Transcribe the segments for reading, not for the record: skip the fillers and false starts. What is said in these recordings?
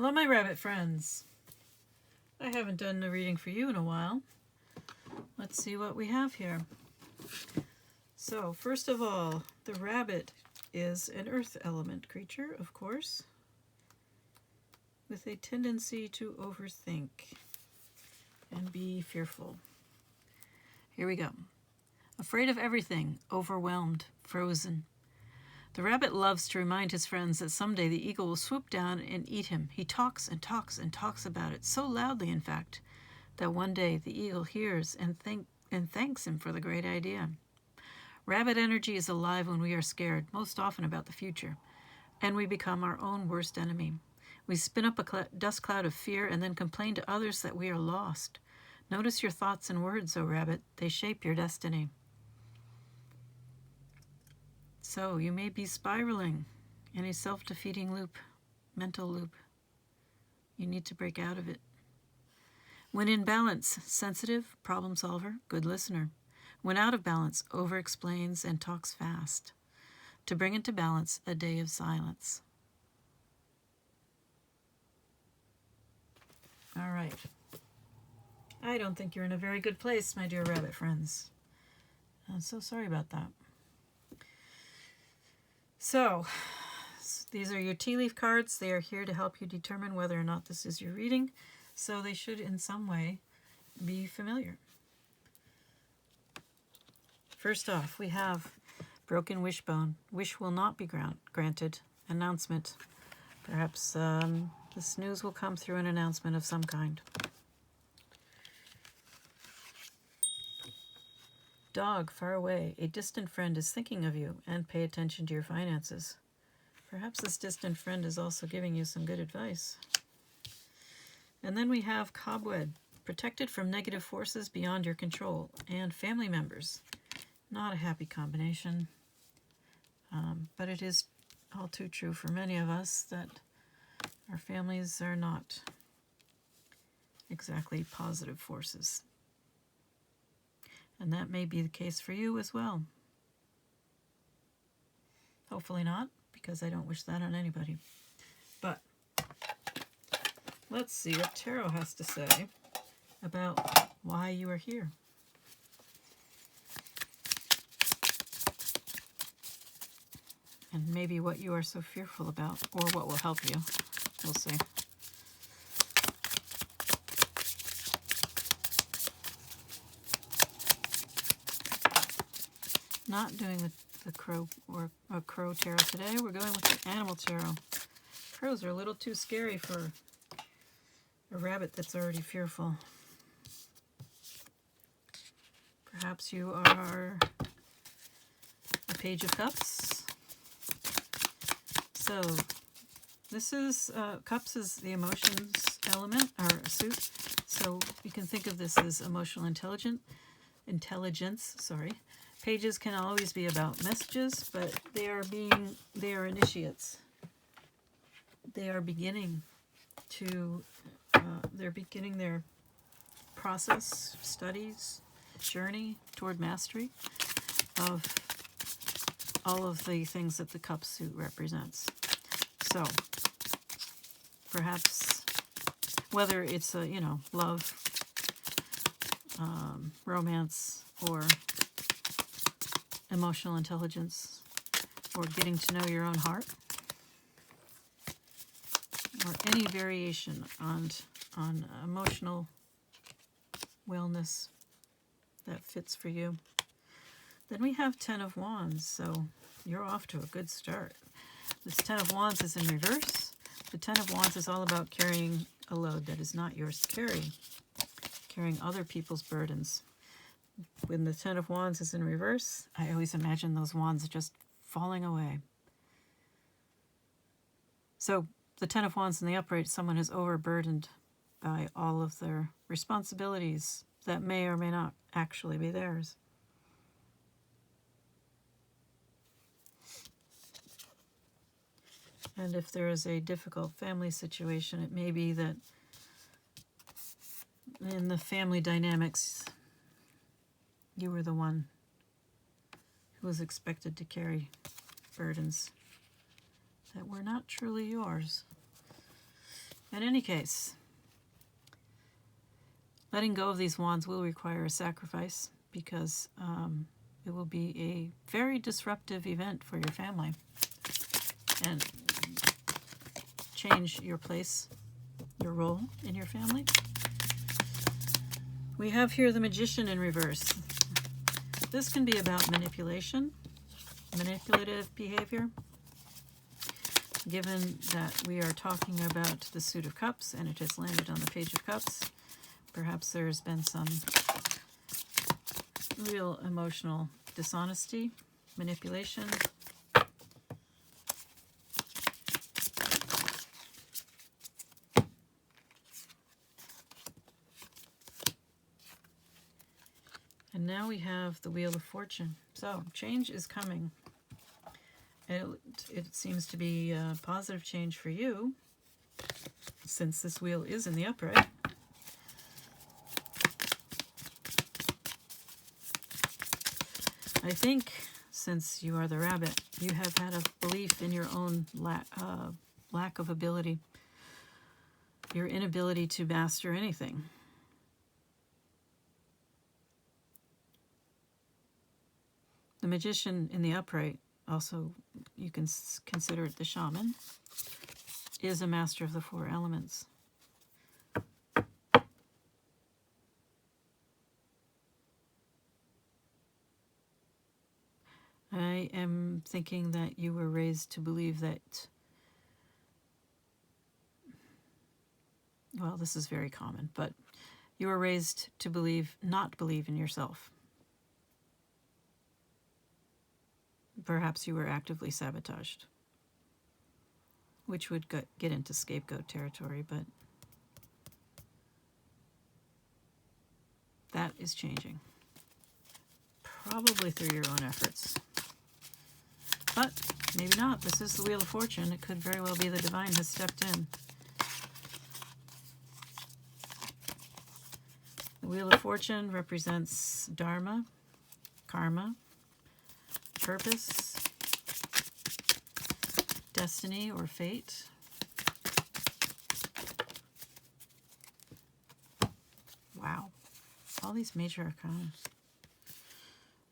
Hello, my rabbit friends. I haven't done a reading for you in a while. Let's see what we have here. So, first of all, the rabbit is an earth element creature, of course, with a tendency to overthink and be fearful. Here we go. Afraid of everything, overwhelmed, frozen. The rabbit loves to remind his friends that someday the eagle will swoop down and eat him. He talks and talks and talks about it, so loudly, in fact, that one day the eagle hears and thanks him for the great idea. Rabbit energy is alive when we are scared, most often about the future, and we become our own worst enemy. We spin up a dust cloud of fear and then complain to others that we are lost. Notice your thoughts and words, O rabbit. They shape your destiny. So you may be spiraling in a self-defeating loop, mental loop. You need to break out of it. When in balance, sensitive, problem solver, good listener. When out of balance, over-explains and talks fast. To bring into balance, a day of silence. All right. I don't think you're in a very good place, my dear rabbit friends. I'm so sorry about that. So, these are your tea leaf cards. They are here to help you determine whether or not this is your reading. So they should in some way be familiar. First off, we have broken wishbone. Wish will not be granted. Announcement. Perhaps this news will come through an announcement of some kind. Dog, far away. A distant friend is thinking of you, and pay attention to your finances. Perhaps this distant friend is also giving you some good advice. And then we have cobweb, protected from negative forces beyond your control, and family members. Not a happy combination, but it is all too true for many of us that our families are not exactly positive forces. And that may be the case for you as well. Hopefully not, because I don't wish that on anybody. But let's see what Tarot has to say about why you are here. And maybe what you are so fearful about, or what will help you. We'll see. Not doing the crow or a crow tarot today. We're going with the animal tarot. Crows are a little too scary for a rabbit that's already fearful. Perhaps you are a Page of Cups. So this is Cups is the emotions element or suit. So you can think of this as emotional intelligence. Sorry. Pages can always be about messages, but they are initiates. They are beginning their process, studies, journey toward mastery of all of the things that the cup suit represents. So, perhaps, whether it's love, romance, or emotional intelligence, or getting to know your own heart, or any variation on emotional wellness that fits for you. Then we have Ten of Wands, so you're off to a good start. This Ten of Wands is in reverse. The Ten of Wands is all about carrying a load that is not yours to carry, carrying other people's burdens. When the Ten of Wands is in reverse, I always imagine those wands just falling away. So the Ten of Wands in the upright, someone is overburdened by all of their responsibilities that may or may not actually be theirs. And if there is a difficult family situation, it may be that in the family dynamics, you were the one who was expected to carry burdens that were not truly yours. In any case, letting go of these wands will require a sacrifice because it will be a very disruptive event for your family and change your place, your role in your family. We have here the Magician in reverse. This can be about manipulation, manipulative behavior. Given that we are talking about the Suit of Cups and it has landed on the Page of Cups, perhaps there's been some real emotional dishonesty, manipulation. And now we have the Wheel of Fortune. So change is coming. It seems to be a positive change for you, since this wheel is in the upright. I think, since you are the Rabbit, you have had a belief in your own lack of ability, your inability to master anything. The Magician in the upright, also you can consider it the Shaman, is a master of the 4 elements. I am thinking that you were raised to believe that, well, this is very common, but you were raised to not believe in yourself. Perhaps you were actively sabotaged, which would get into scapegoat territory, but that is changing. Probably through your own efforts. But maybe not. This is the Wheel of Fortune. It could very well be the divine has stepped in. The Wheel of Fortune represents dharma, karma, purpose, destiny or fate. Wow. All these major arcana.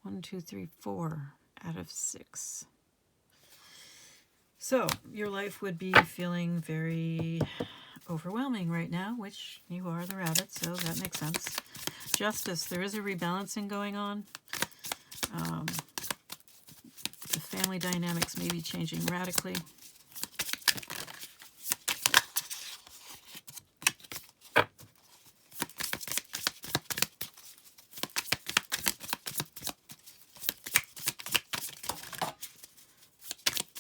1, 2, 3, 4 out of 6. So your life would be feeling very overwhelming right now, which you are the Rabbit, so that makes sense. Justice, there is a rebalancing going on. The family dynamics may be changing radically.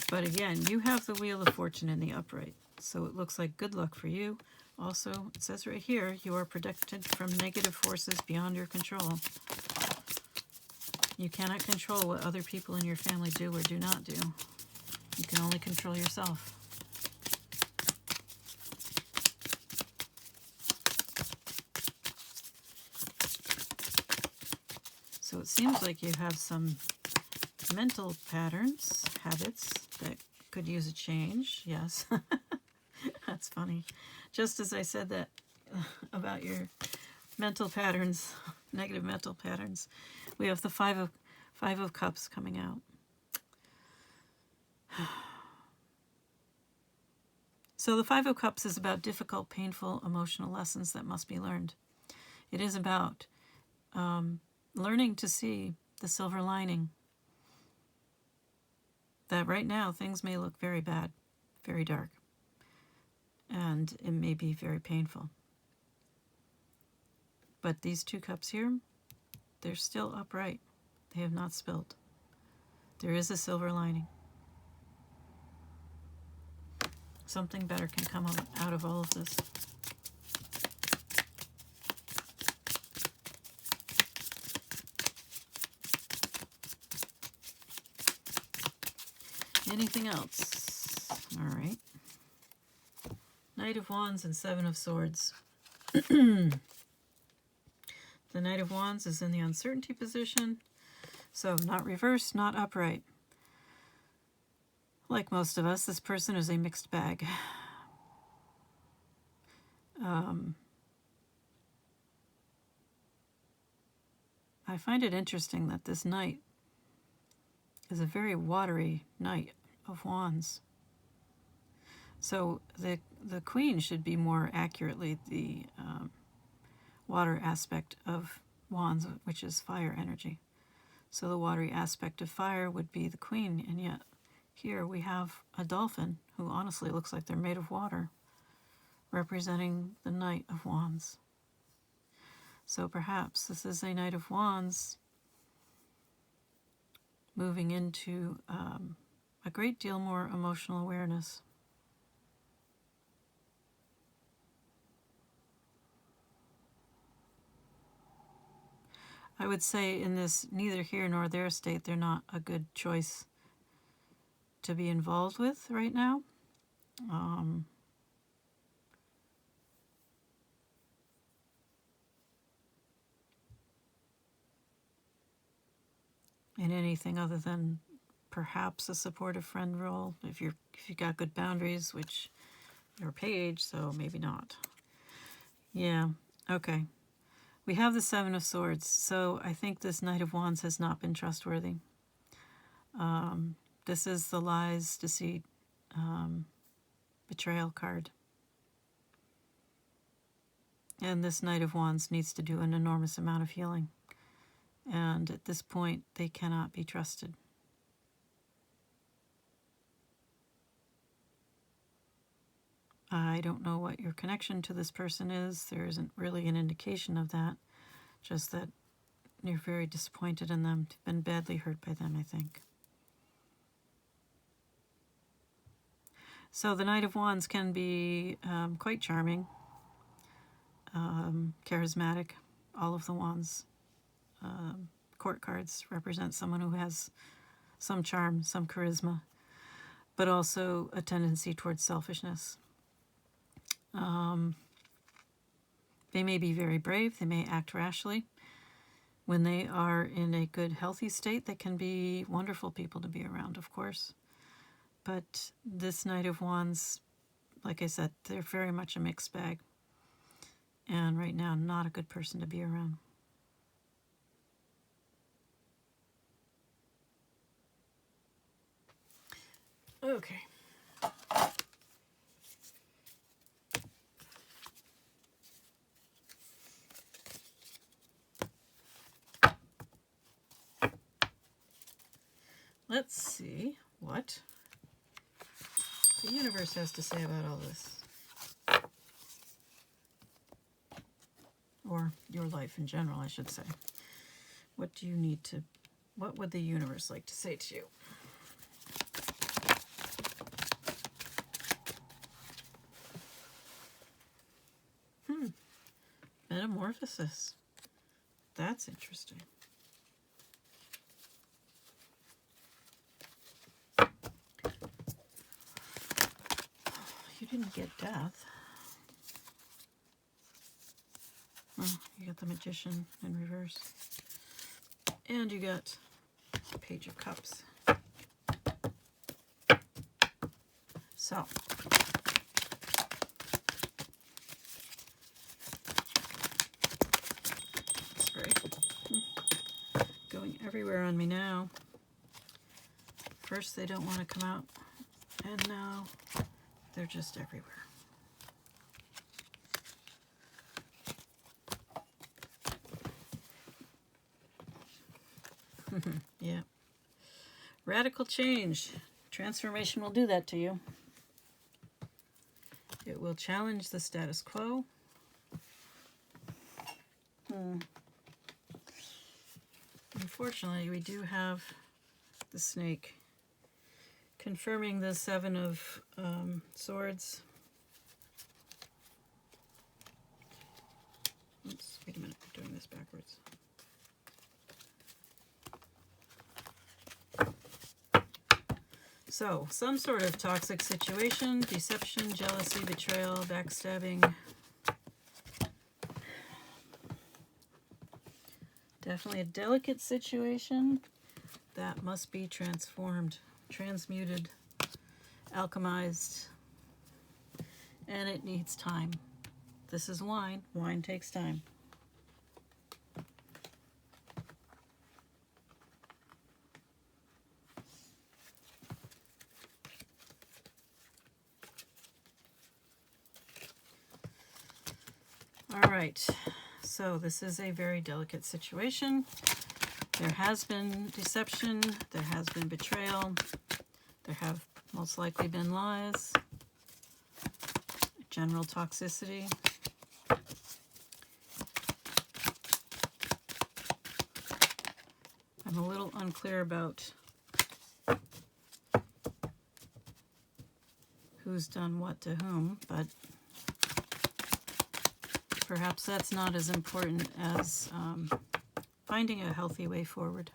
But again, you have the Wheel of Fortune in the upright, so it looks like good luck for you. Also, it says right here, you are protected from negative forces beyond your control. You cannot control what other people in your family do or do not do. You can only control yourself. So it seems like you have some mental patterns, habits, that could use a change. Yes. That's funny. Just as I said that about your mental patterns, negative mental patterns, we have the Five of Cups coming out. So the Five of Cups is about difficult, painful, emotional lessons that must be learned. It is about learning to see the silver lining. That right now things may look very bad, very dark, and it may be very painful. But these 2 cups here, they're still upright. They have not spilled. There is a silver lining. Something better can come out of all of this. Anything else? All right. Knight of Wands and 7 of Swords. The Knight of Wands is in the uncertainty position. So not reversed, not upright. Like most of us, this person is a mixed bag. I find it interesting that this Knight is a very watery Knight of Wands. So the Queen should be more accurately the water aspect of Wands, which is fire energy. So the watery aspect of fire would be the Queen, and yet here we have a dolphin who honestly looks like they're made of water, representing the Knight of Wands. So perhaps this is a Knight of Wands moving into a great deal more emotional awareness. I would say in this neither here nor there state, they're not a good choice to be involved with right now. In anything other than perhaps a supportive friend role, if you got good boundaries, which you're Page, so maybe not. Yeah, okay. We have the Seven of Swords, so I think this Knight of Wands has not been trustworthy. This is the lies, deceit, betrayal card. And this Knight of Wands needs to do an enormous amount of healing. And at this point, they cannot be trusted. I don't know what your connection to this person is. There isn't really an indication of that. Just that you're very disappointed in them, been badly hurt by them, I think. So the Knight of Wands can be quite charming, charismatic. All of the Wands court cards represent someone who has some charm, some charisma, but also a tendency towards selfishness. They may be very brave, they may act rashly. When they are in a good, healthy state, they can be wonderful people to be around, of course. But this Knight of Wands, like I said, they're very much a mixed bag. And right now, not a good person to be around. Okay. Let's see what the universe has to say about all this. Or your life in general, I should say. What do you need to, what would the universe like to say to you? Metamorphosis. That's interesting. You didn't get death. Oh, you got the Magician in reverse. And you got Page of Cups. So, sorry. Going everywhere on me now. First they don't want to come out, and now they're just everywhere. Yeah. Radical change. Transformation will do that to you. It will challenge the status quo. Unfortunately, we do have the Snake confirming the Seven of Swords. Oops, wait a minute, I'm doing this backwards. So, some sort of toxic situation, deception, jealousy, betrayal, backstabbing. Definitely a delicate situation that must be transformed, transmuted, alchemized, and it needs time. This is wine. Wine takes time. All right, so this is a very delicate situation. There has been deception, there has been betrayal, there have most likely been lies, general toxicity. I'm a little unclear about who's done what to whom, but perhaps that's not as important as finding a healthy way forward.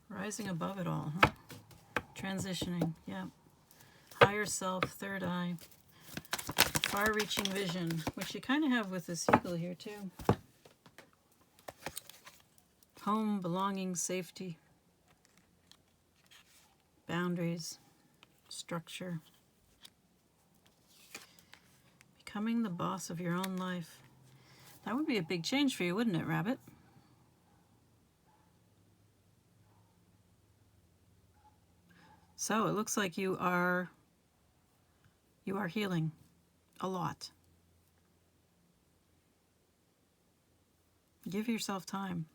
Rising above it all, huh? Transitioning, yeah. Higher self, third eye. Far-reaching vision, which you kind of have with this eagle here too. Home, belonging, safety. Boundaries, structure. Becoming the boss of your own life. That would be a big change for you, wouldn't it, Rabbit? So it looks like you are healing a lot. Give yourself time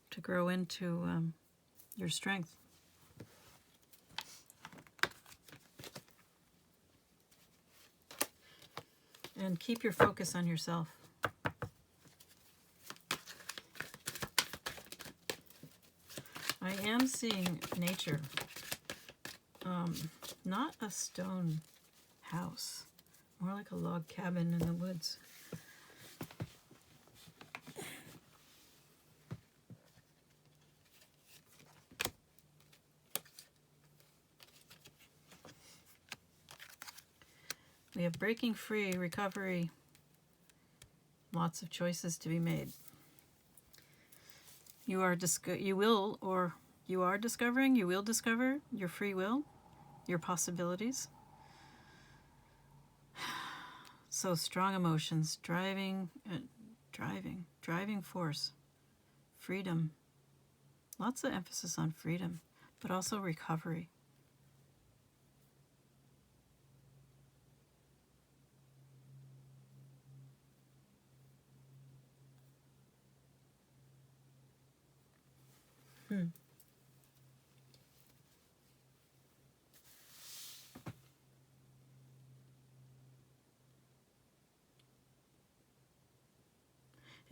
to grow into your strength. And keep your focus on yourself. I am seeing nature. Not a stone house. More like a log cabin in the woods. We have breaking free, recovery, lots of choices to be made. You will discover your free will, your possibilities. So strong emotions, driving force, freedom. Lots of emphasis on freedom, but also recovery.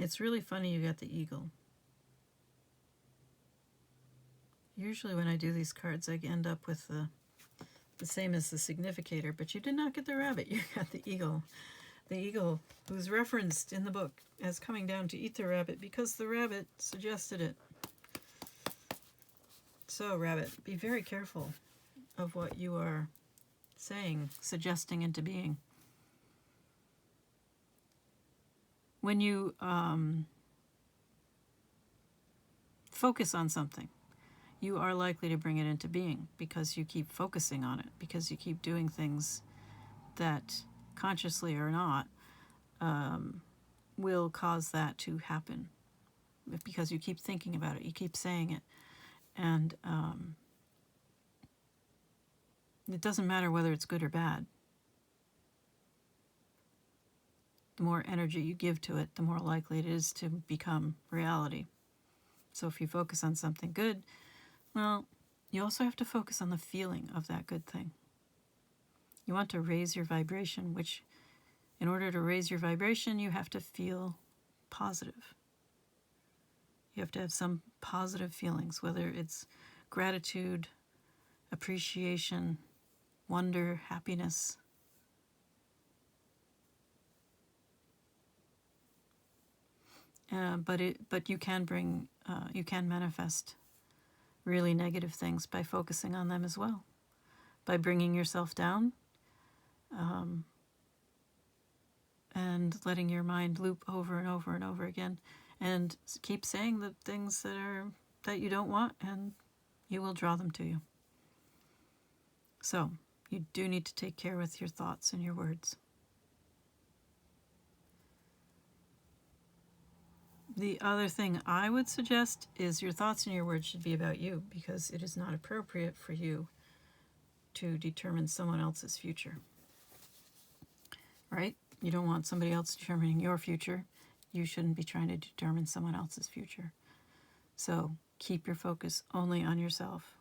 It's really funny you got the eagle. Usually when I do these cards, I end up with the same as the significator, but you did not get the rabbit, you got the eagle. The eagle who's referenced in the book as coming down to eat the rabbit because the rabbit suggested it. So, rabbit, be very careful of what you are saying, suggesting into being. When you focus on something, you are likely to bring it into being because you keep focusing on it, because you keep doing things that, consciously or not, will cause that to happen. Because you keep thinking about it, you keep saying it. And it doesn't matter whether it's good or bad. The more energy you give to it, the more likely it is to become reality. So if you focus on something good, well, you also have to focus on the feeling of that good thing. You want to raise your vibration, which, in order to raise your vibration, you have to feel positive. You have to have some positive feelings, whether it's gratitude, appreciation, wonder, happiness. But you can manifest really negative things by focusing on them as well, by bringing yourself down, and letting your mind loop over and over and over again, and keep saying the things that are that you don't want, and you will draw them to you. So you do need to take care with your thoughts and your words. The other thing I would suggest is your thoughts and your words should be about you, because it is not appropriate for you to determine someone else's future. Right? You don't want somebody else determining your future. You shouldn't be trying to determine someone else's future. So keep your focus only on yourself.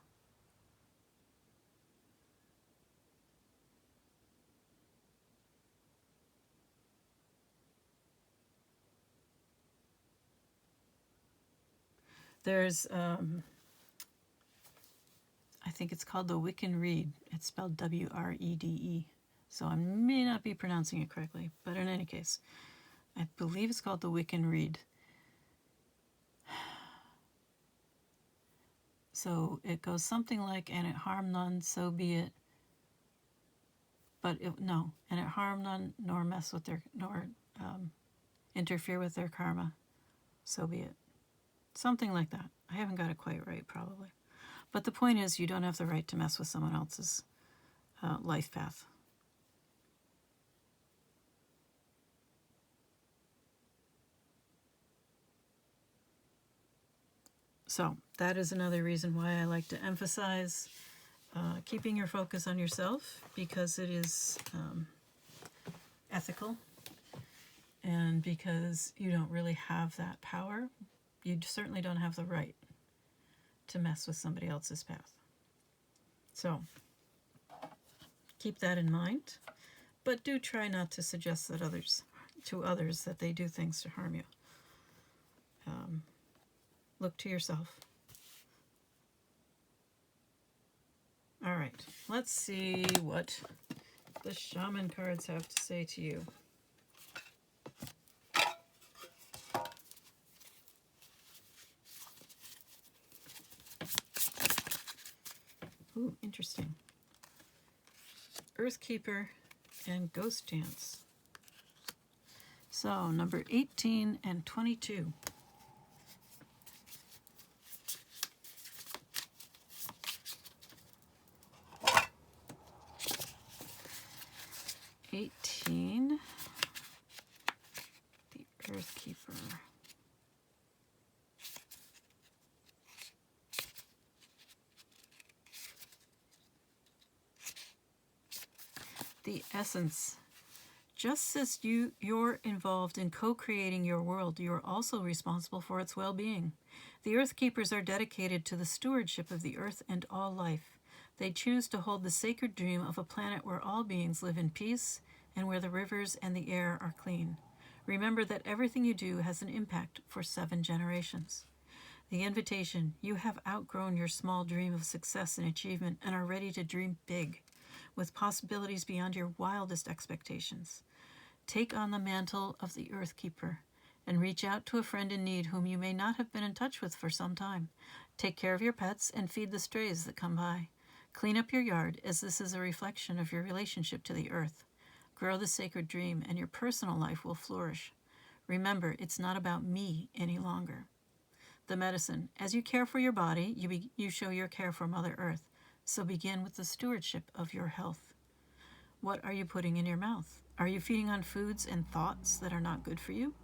There's, I think it's called the Wiccan Rede. It's spelled W-R-E-D-E. So I may not be pronouncing it correctly, but in any case, I believe it's called the Wiccan Rede. So it goes something like, and it harm none, so be it. But no, and it harm none, nor mess with their, nor interfere with their karma, so be it. Something like that. I haven't got it quite right, probably. But the point is, you don't have the right to mess with someone else's life path. So that is another reason why I like to emphasize keeping your focus on yourself, because it is ethical, and because you don't really have that power. You certainly don't have the right to mess with somebody else's path. So keep that in mind, but do try not to suggest that to others that they do things to harm you. Look to yourself. All right, let's see what the shaman cards have to say to you. Ooh, interesting. Earthkeeper and Ghost Dance. So, number 18 and 22. The Earthkeeper. The Essence. Just as you're involved in co-creating your world, you're also responsible for its well-being. The Earthkeepers are dedicated to the stewardship of the earth and all life. They choose to hold the sacred dream of a planet where all beings live in peace and where the rivers and the air are clean. Remember that everything you do has an impact for 7 generations. The invitation: you have outgrown your small dream of success and achievement and are ready to dream big, with possibilities beyond your wildest expectations. Take on the mantle of the Earthkeeper and reach out to a friend in need whom you may not have been in touch with for some time. Take care of your pets and feed the strays that come by. Clean up your yard, as this is a reflection of your relationship to the earth. Grow the sacred dream, and your personal life will flourish. Remember, it's not about me any longer. The medicine: as you care for your body, you show your care for Mother Earth. So begin with the stewardship of your health. What are you putting in your mouth? Are you feeding on foods and thoughts that are not good for you?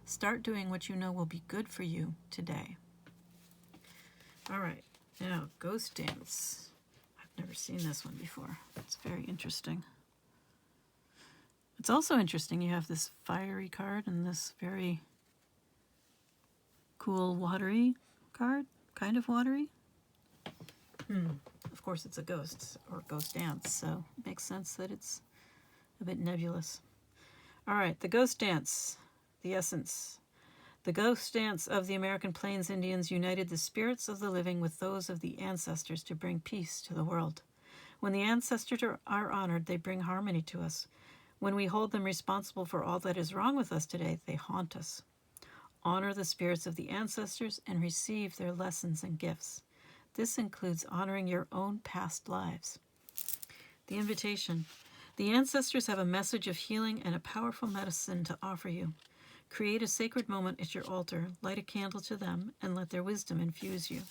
Start doing what you know will be good for you today. All right, now Ghost Dance. I've never seen this one before. It's very interesting. It's also interesting you have this fiery card and this very cool watery card, kind of watery. Of course it's a ghost, or Ghost Dance, so it makes sense that it's a bit nebulous. All right, the Ghost Dance, the Essence. The Ghost Dance of the American Plains Indians united the spirits of the living with those of the ancestors to bring peace to the world. When the ancestors are honored, they bring harmony to us. When we hold them responsible for all that is wrong with us today, they haunt us. Honor the spirits of the ancestors and receive their lessons and gifts. This includes honoring your own past lives. The invitation: the ancestors have a message of healing and a powerful medicine to offer you. Create a sacred moment at your altar, light a candle to them, and let their wisdom infuse you.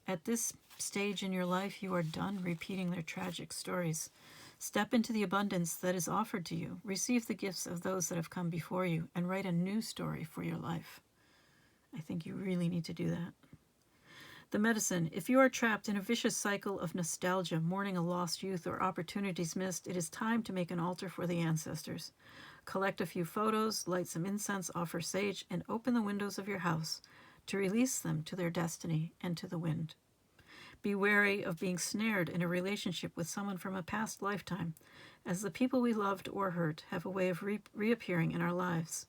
At this stage in your life, you are done repeating their tragic stories. Step into the abundance that is offered to you. Receive the gifts of those that have come before you, and write a new story for your life. I think you really need to do that. The medicine. If you are trapped in a vicious cycle of nostalgia, mourning a lost youth, or opportunities missed, it is time to make an altar for the ancestors. Collect a few photos, light some incense, offer sage, and open the windows of your house to release them to their destiny and to the wind. Be wary of being snared in a relationship with someone from a past lifetime, as the people we loved or hurt have a way of reappearing in our lives.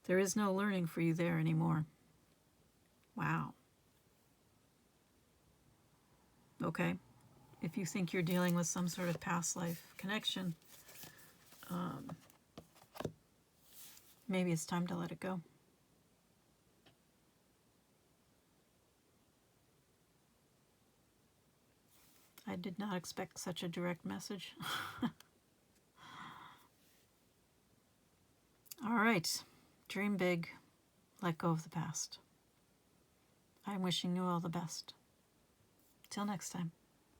There is no learning for you there anymore. Wow. Okay. If you think you're dealing with some sort of past life connection, maybe it's time to let it go. I did not expect such a direct message. All right. Dream big. Let go of the past. I'm wishing you all the best. Till next time.